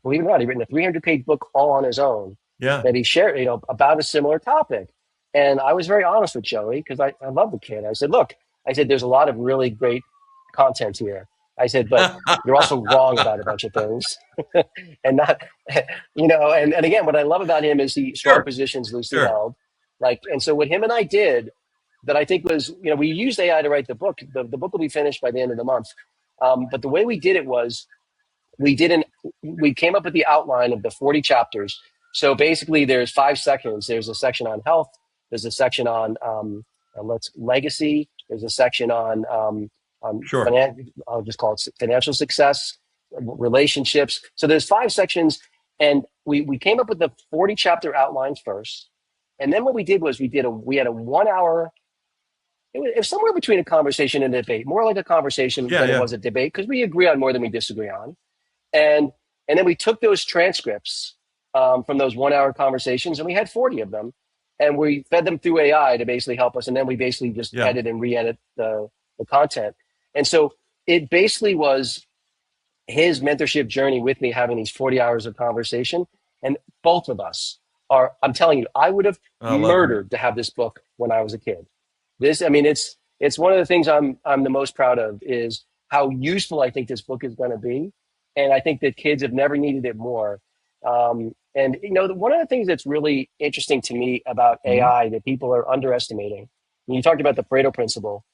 believe it or not, he written a 300-page book all on his own, Yeah. that he shared, about a similar topic. And I was very honest with Joey, because I love the kid. I said, look, there's a lot of really great content here. I said, but you're also wrong about a bunch of things. And not, and again, what I love about him is the strong Sure. positions loosely Sure. held. And so what him and I did, that I think was, we used AI to write the book. The book will be finished by the end of the month. But the way we did it was, we didn't we came up with the outline of the 40 chapters. So basically there's 5 sections. There's a section on health, there's a section on let's legacy, there's a section on Sure. I'll just call it financial success, relationships. So there's 5 sections, and we came up with the 40 chapter outlines first. And then what we did was, we had a 1 hour, it was somewhere between a conversation and a debate, more like a conversation Yeah. than it Yeah. was a debate, because we agree on more than we disagree on. And then we took those transcripts from those 1 hour conversations, and we had 40 of them, and we fed them through AI to basically help us. And then we basically just Yeah. edit and re-edit the content. And so it basically was his mentorship journey with me, having these 40 hours of conversation. And both of us I'm telling you, I would have I love that. murdered to have this book when I was a kid. It's one of the things I'm the most proud of, is how useful I think this book is going to be. And I think that kids have never needed it more. And one of the things that's really interesting to me about Hmm. AI that people are underestimating, when you talked about the Pareto principle,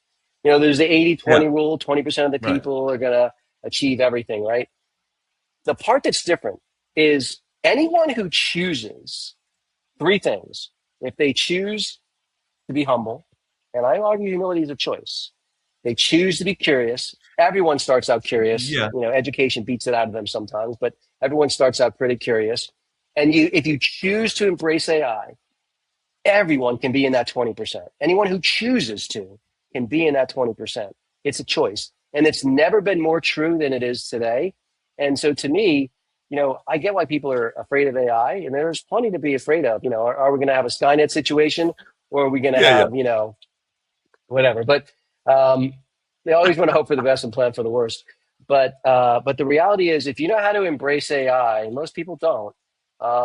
there's the 80 Yeah. 20 rule. 20% of the Right. people are going to achieve everything, right? The part that's different is anyone who chooses three things. If they choose to be humble, and I argue humility is a choice. They choose to be curious. Everyone starts out curious. Yeah. Education beats it out of them sometimes, but everyone starts out pretty curious. And if you choose to embrace AI, everyone can be in that 20%. Anyone who chooses to can be in that 20%. It's a choice. And it's never been more true than it is today. And so to me, I get why people are afraid of AI, and there's plenty to be afraid of. Are we going to have a Skynet situation, or are we going to Yeah. Yeah. have, whatever? But um, they always want to hope for the best and plan for the worst. But the reality is, if you know how to embrace AI, and most people don't,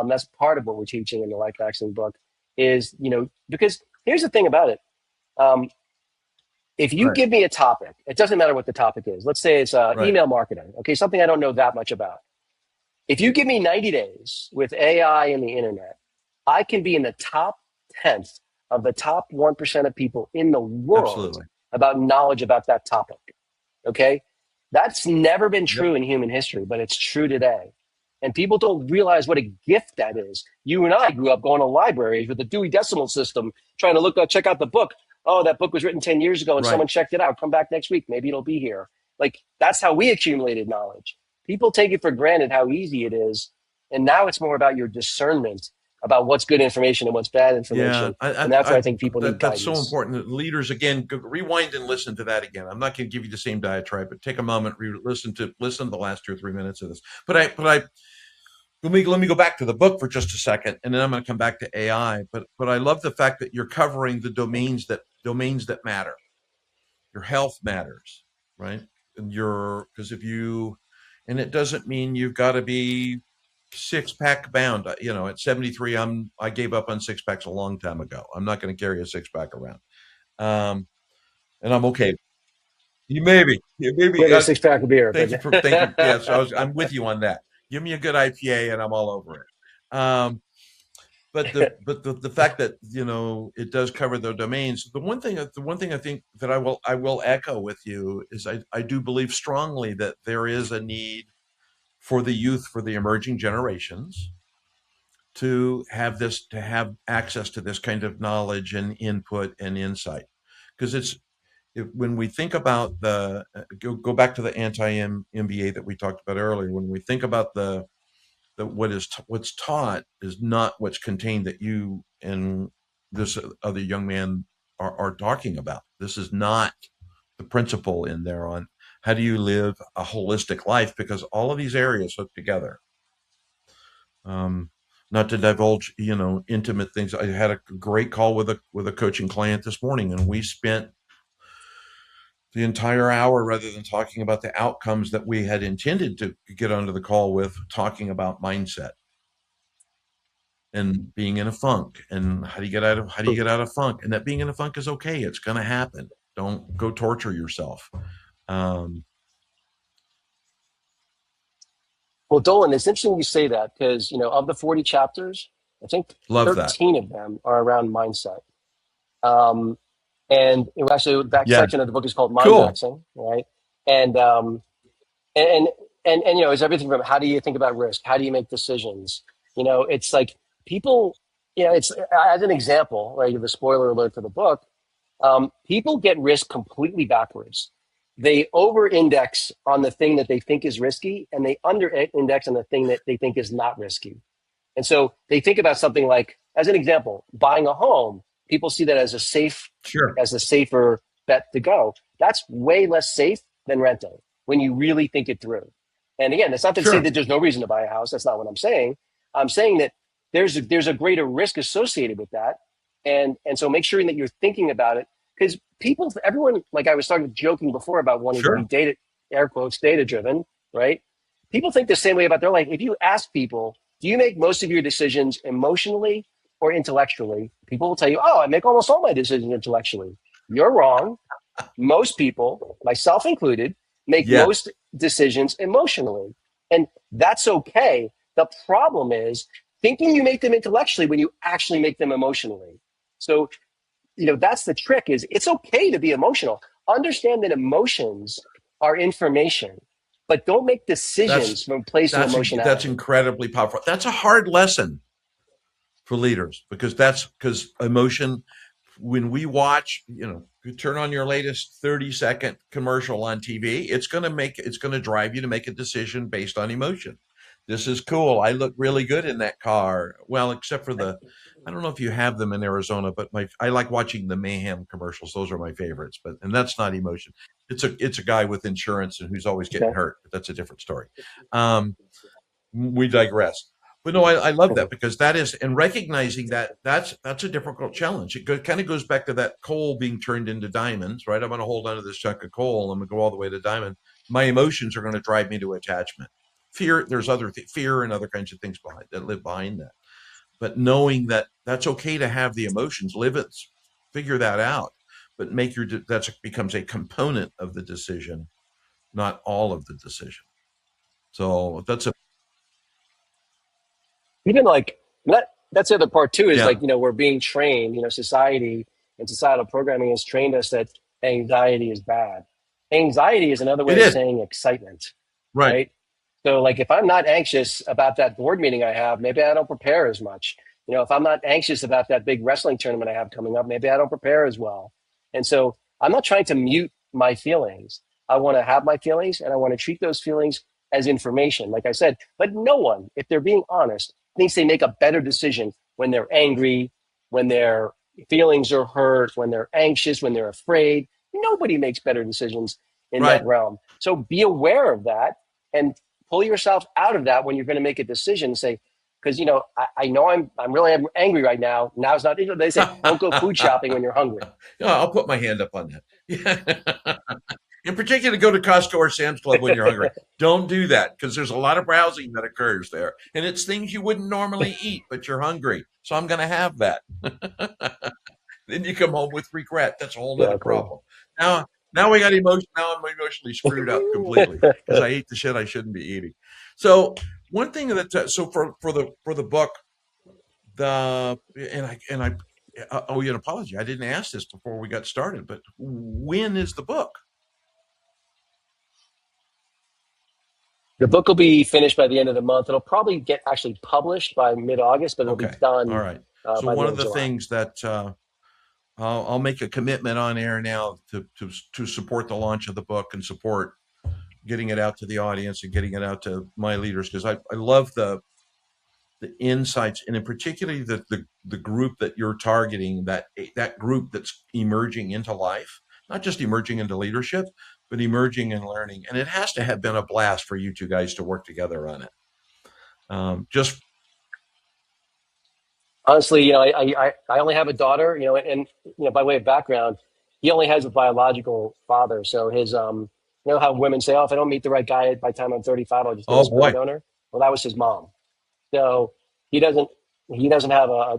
that's part of what we're teaching in the LifeMaxxing book. Is because here's the thing about it. Um, if you Right. give me a topic, it doesn't matter what the topic is. Let's say it's Right. email marketing. Okay, something I don't know that much about. If you give me 90 days with AI and the internet, I can be in the top 10th of the top 1% of people in the world Absolutely. about knowledge about that topic. Okay. That's never been Yep. true in human history, but it's true today. And people don't realize what a gift that is. You and I grew up going to libraries with the Dewey Decimal System, trying to check out the book. Oh, that book was written 10 years ago and Right. someone checked it out. Come back next week. Maybe it'll be here. Like, that's how we accumulated knowledge. People take it for granted how easy it is. And now it's more about your discernment about what's good information and what's bad Yeah, information. And that's where I think people need that's so guidance. important. Leaders, again, rewind and listen to that again. I'm not going to give you the same diatribe, but take a moment, listen to the last 2 or 3 minutes of this. But I let me go back to the book for just a second, and then I'm going to come back to AI. But I love the fact that you're covering the domains that matter. Your health matters, right? And because if you, and it doesn't mean you've got to be six-pack bound. At 73, I gave up on six packs a long time ago. I'm not going to carry a six-pack around, um, and I'm okay. You maybe. Maybe a six pack of beer, Thank you. Yeah, so but I'm with you on that. Give me a good IPA, and I'm all over it. But the fact that it does cover the domains. The one thing I think that I will echo with you is I do believe strongly that there is a need for the youth, for the emerging generations, to have access to this kind of knowledge and input and insight, because when we think about go back to the anti-MBA that we talked about earlier. When we think about what's taught is not what's contained that you and this other young man are talking about. This is not the principle in there on how do you live a holistic life, because all of these areas hook together. Um, Not to divulge, intimate things. I had a great call with a coaching client this morning, and we spent the entire hour, rather than talking about the outcomes that we had intended to get onto the call with, talking about mindset and being in a funk, and how do you get out of funk, and that being in a funk is okay. It's going to happen. Don't go torture yourself. Um, well, Dolan, it's interesting you say that because, of the 40 chapters, I think Love that. 13 of them are around mindset. Um, and actually, that Yeah. section of the book is called Mind Cool. Maxing, right? And, um, and, it's everything from how do you think about risk? How do you make decisions? It's like people, it's as an example, right? The spoiler alert for the book. People get risk completely backwards. They over index on the thing that they think is risky, and they under index on the thing that they think is not risky. And so they think about something like, as an example, buying a home. People see that as Sure. as a safer bet to go. That's way less safe than renting when you really think it through. And again, that's not to say Sure. that there's no reason to buy a house. That's not what I'm saying. I'm saying that there's a greater risk associated with that, and so make sure that you're thinking about it, because everyone, like I was talking joking before about wanting to be Sure. data, air quotes, data driven, right? People think the same way about their life. If you ask people, do you make most of your decisions emotionally or intellectually? People will tell you, oh, I make almost all my decisions intellectually. You're wrong. Most people, myself included, make Yeah. most decisions emotionally. And that's okay. The problem is thinking you make them intellectually when you actually make them emotionally. So, that's the trick. Is it's okay to be emotional. Understand that emotions are information, but don't make That's decisions from a place of that's emotionality. incredibly powerful. That's a hard lesson for leaders, because emotion, when we watch, you turn on your latest 30-second commercial on TV, it's going to drive you to make a decision based on emotion. This is cool. I look really good in that car. Well, except for I don't know if you have them in Arizona, but I like watching the Mayhem commercials. Those are my favorites, and that's not emotion. It's a guy with insurance and who's always getting Okay. hurt, but that's a different story. Um, we digress. But no, I love that, because that is, and recognizing that's a difficult challenge. It kind of goes back to that coal being turned into diamonds, right? I'm going to hold on to this chunk of coal. I'm going to go all the way to diamond. my emotions are going to drive me to attachment. Fear, there's fear and other kinds of things that live behind that. But knowing that that's okay to have the emotions, live it, figure that out, but that becomes a component of the decision, not all of the decision. So that's a Even like that's the other part too, is yeah, like, we're being trained, society and societal programming has trained us that anxiety is bad. Anxiety is another it way of is saying excitement, right. right? So like if I'm not anxious about that board meeting I have, maybe I don't prepare as much. If I'm not anxious about that big wrestling tournament I have coming up, maybe I don't prepare as well. And so I'm not trying to mute my feelings. I want to have my feelings and I want to treat those feelings as information. Like I said, but no one, if they're being honest, thinks they make a better decision when they're angry, when their feelings are hurt, when they're anxious, when they're afraid. Nobody makes better decisions in that Right. realm. So be aware of that and pull yourself out of that when you're going to make a decision. Say, because I know I'm really angry right now. Now's not. They say don't go food shopping when you're hungry. Yeah, I'll put my hand up on that. Yeah. In particular, go to Costco or Sam's Club when you're hungry. Don't do that because there's a lot of browsing that occurs there. And it's things you wouldn't normally eat, but you're hungry. So I'm going to have that. Then you come home with regret. That's a whole other Exactly. problem. Now, now we got emotion. Now I'm emotionally screwed up completely because I ate the shit I shouldn't be eating. So one thing so for the book, I owe you an apology. I didn't ask this before we got started, but when is the book? The book will be finished by the end of the month. It'll probably get actually published by mid-August, but it'll be Okay. All done right. So by the one end of of the July. things that I'll make a commitment on air now to support the launch of the book and support getting it out to the audience and getting it out to my leaders because I love the insights and in particularly the group that you're targeting, that group that's emerging into life, not just emerging into leadership, but emerging and learning. And it has to have been a blast for you two guys to work together on it. Just Honestly, I only have a daughter, and by way of background, he only has a biological father. So his how women say, oh, if I don't meet the right guy by the time I'm 35, I'll just get a oh sperm boy, donor. Well, that was his mom. So he doesn't he doesn't have a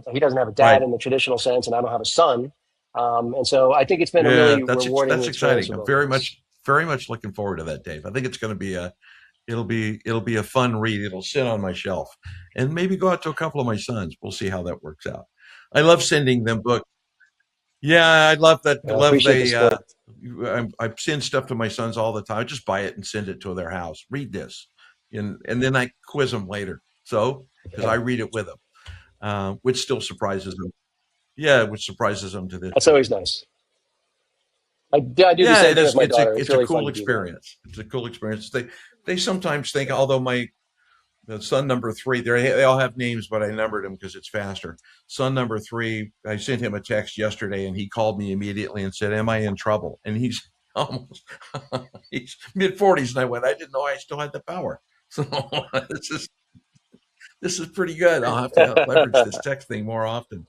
dad right. in the traditional sense, and I don't have a son. And so I think it's been a Yeah, really rewarding that's experience exciting. for I'm both of us. very much looking forward to that, Dave. I think it's going to be it'll be a fun read. It'll sit on my shelf and maybe go out to a couple of my sons. We'll see how that works out. I love sending them books. Yeah, I love that. I Love appreciate the they. support. I send stuff to my sons all the time. I just buy it and send it to their house. Read this, and then I quiz them later. So because I Yeah, read it with them, which still surprises them. Yeah, which surprises them to this that's day. always nice. I do the Yeah, same it thing with is. my daughter. It's It's a really fun cool to do that. experience. It's a cool experience. They sometimes think, although the son number three, they all have names, but I numbered them because it's faster. Son number three, I sent him a text yesterday, and he called me immediately and said, "Am I in trouble?" And he's almost he's mid-40s, and I went, "I didn't know I still had the power." So this is this is pretty good. I'll have to leverage this text thing more often.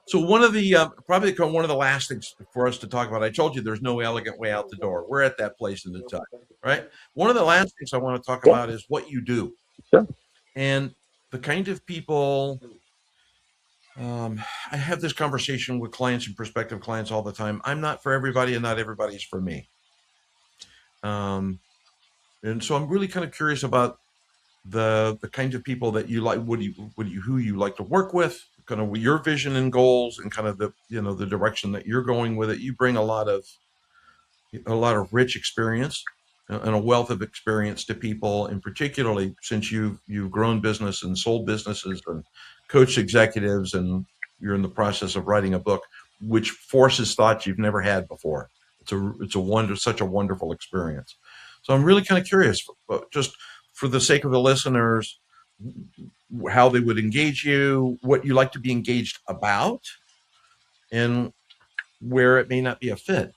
So one of the probably one of the last things for us to talk about. I told you there's no elegant way out the door. We're at that place in the time, right? One of the last things I want to talk Yeah, about is what you do sure. and the kind of people. I have this conversation with clients and prospective clients all the time. I'm not for everybody, and not everybody's for me. Um, and so I'm really kind of curious about the kinds of people that you like. Who you like to work with? Kind of your vision and goals, and kind of the direction that you're going with it. You bring a lot of rich experience and a wealth of experience to people, and particularly since you've grown business and sold businesses and coached executives, and you're in the process of writing a book, which forces thoughts you've never had before. Such a wonderful experience. So I'm really kind of curious, just for the sake of the listeners, how they would engage you, what you like to be engaged about, and where it may not be a fit.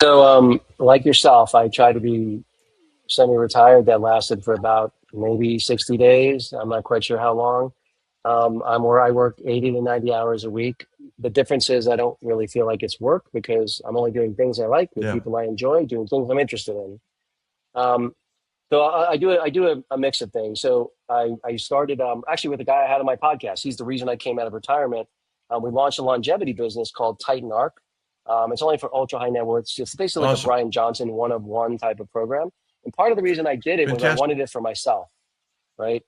So, like yourself, I try to be semi-retired. That lasted for about maybe 60 days. I'm not quite sure how long. I'm where I work 80 to 90 hours a week. The difference is I don't really feel like it's work because I'm only doing things I like with Yeah. people I enjoy, doing things I'm interested in. Um, so I do a mix of things. So I started actually with a guy I had on my podcast. He's the reason I came out of retirement. We launched a longevity business called Titan Arc. It's only for ultra high net worths. It's basically like a Awesome. Brian Johnson one of one type of program. And part of the reason I did it was I Fantastic. wanted it for myself, right?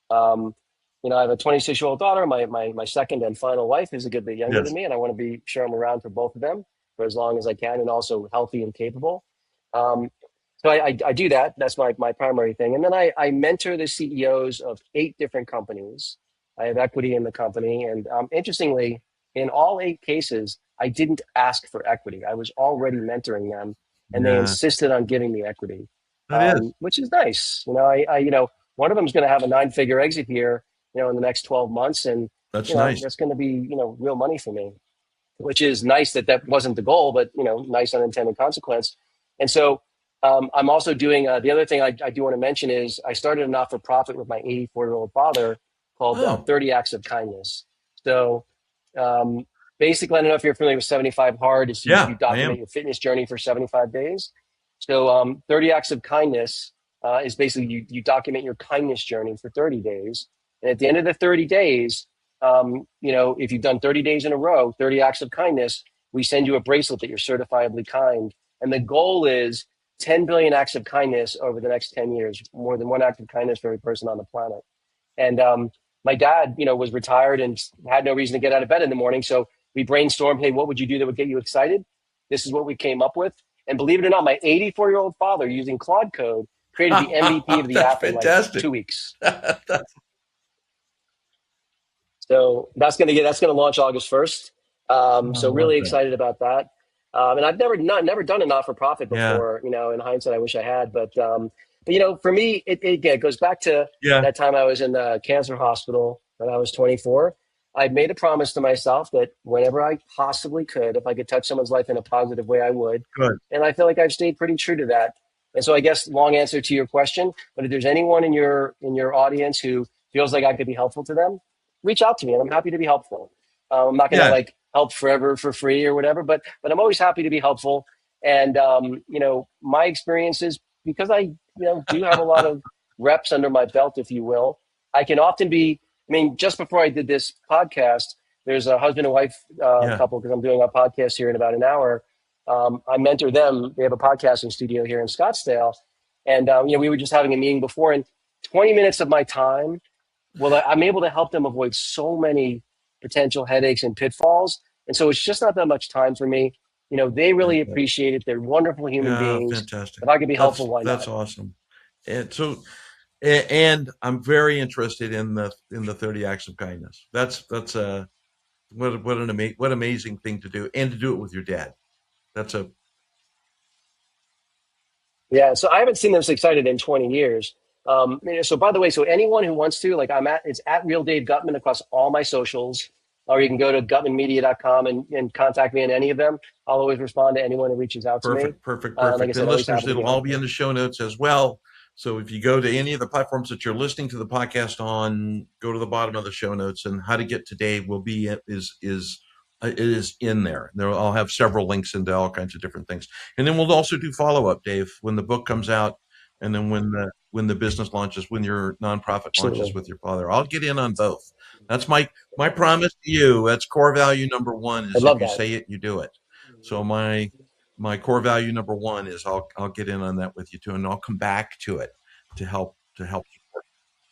Um, I have a 26-year-old daughter. My second and final wife is a good bit younger than Yes. me, and I want to be sure I'm around for both of them for as long as I can, and also healthy and capable. Um, so I do that. That's my primary thing, and then I mentor the CEOs of 8 different companies. I have equity in the company, and interestingly, in all 8 cases, I didn't ask for equity. I was already mentoring them, and they Yeah, insisted on giving me equity, that is. which is nice. One of them is going to have a 9-figure exit here, in the next 12 months. And, That's nice. that's going to be, real money for me, which is nice that wasn't the goal, but, nice unintended consequence. And so I'm also doing the other thing I do want to mention is I started a not for profit with my 84-year-old father called Oh, 30 Acts of Kindness. So um, basically, I don't know if you're familiar with 75 Hard, is you, yeah, you I am. document your fitness journey for 75 days. So 30 Acts of Kindness is basically you document your kindness journey for 30 days. And at the end of the 30 days, if you've done 30 days in a row, 30 acts of kindness, we send you a bracelet that you're certifiably kind. And the goal is 10 billion acts of kindness over the next 10 years, more than one act of kindness for every person on the planet. And my dad, was retired and had no reason to get out of bed in the morning. So we brainstormed, hey, what would you do that would get you excited? This is what we came up with. And believe it or not, my 84-year-old father using Claude Code created the MVP of the That's app in like fantastic. 2 weeks. That's, So that's gonna launch August 1st. oh, I So love really that. excited about that. And I've never done a not for profit Yeah, before. In hindsight, I wish I had. But for me, it goes back to yeah. that time I was in the cancer hospital when I was 24. I made a promise to myself that whenever I possibly could, if I could touch someone's life in a positive way, I would. Good. And I feel like I've stayed pretty true to that. And so I guess long answer to your question, but if there's anyone in your audience who feels like I could be helpful to them, reach out to me and I'm happy to be helpful. I'm not going to Yeah, like help forever for free or whatever, but I'm always happy to be helpful. And my experiences, because I do have a lot of reps under my belt, if you will, I can often be. I mean, just before I did this podcast, there's a husband and wife yeah. couple because I'm doing a podcast here in about an hour. I mentor them. They have a podcasting studio here in Scottsdale, and we were just having a meeting before, and 20 minutes of my time, well, I'm able to help them avoid so many potential headaches and pitfalls. And so it's just not that much time for me. They really appreciate it. They're wonderful human Yeah, beings. fantastic. If I could be helpful, why That's not? awesome. And so, and I'm very interested in the 30 acts of kindness. That's a what amazing thing to do, and to do it with your dad. That's a Yeah. So I haven't seen them so excited in 20 years. So by the way, so anyone who wants to, like it's at Real Dave Guttman across all my socials, or you can go to gutmanmedia.com and contact me in any of them. I'll always respond to anyone who reaches out to me. perfect, perfect, Like I perfect. And said, always listeners, happy to be it'll all be in helpful. the show notes as well. So if you go to any of the platforms that you're listening to the podcast on, go to the bottom of the show notes, and how to get to Dave will be is it is in there. There I'll have several links into all kinds of different things, and then we'll also do follow up, Dave, when the book comes out, and then when the business launches, when your nonprofit launches Absolutely. with your father. I'll get in on both. That's my promise to you. That's core value number one: I is if love you that. say it, you do it. So my core value number one is I'll get in on that with you too, and I'll come back to it to help support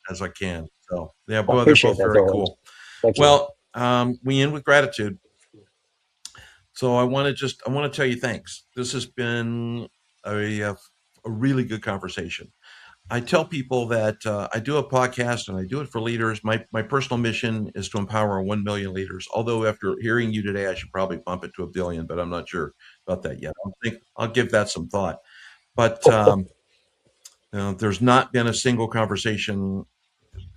as I can. So yeah, I boy, they're appreciate both that, very Doland. cool. Thank you. Well, we end with gratitude. So I want to tell you thanks. This has been a really good conversation. I tell people that I do a podcast and I do it for leaders. My personal mission is to empower 1 million leaders. Although after hearing you today, I should probably bump it to a billion, but I'm not sure about that yet. I'll give that some thought. But there's not been a single conversation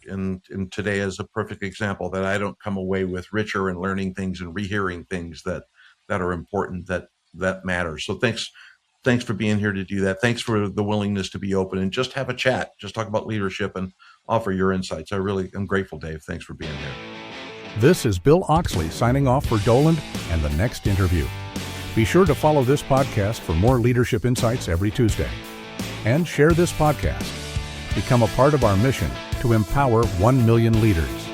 in today as a perfect example that I don't come away with richer and learning things and rehearing things that are important that matter. So thanks for being here to do that. Thanks for the willingness to be open and just have a chat, just talk about leadership and offer your insights. I'm grateful, Dave. Thanks for being here. This is Bill Oxley signing off for Doland and the Next Interview. Be sure to follow this podcast for more leadership insights every Tuesday. And share this podcast. Become a part of our mission to empower 1 million leaders.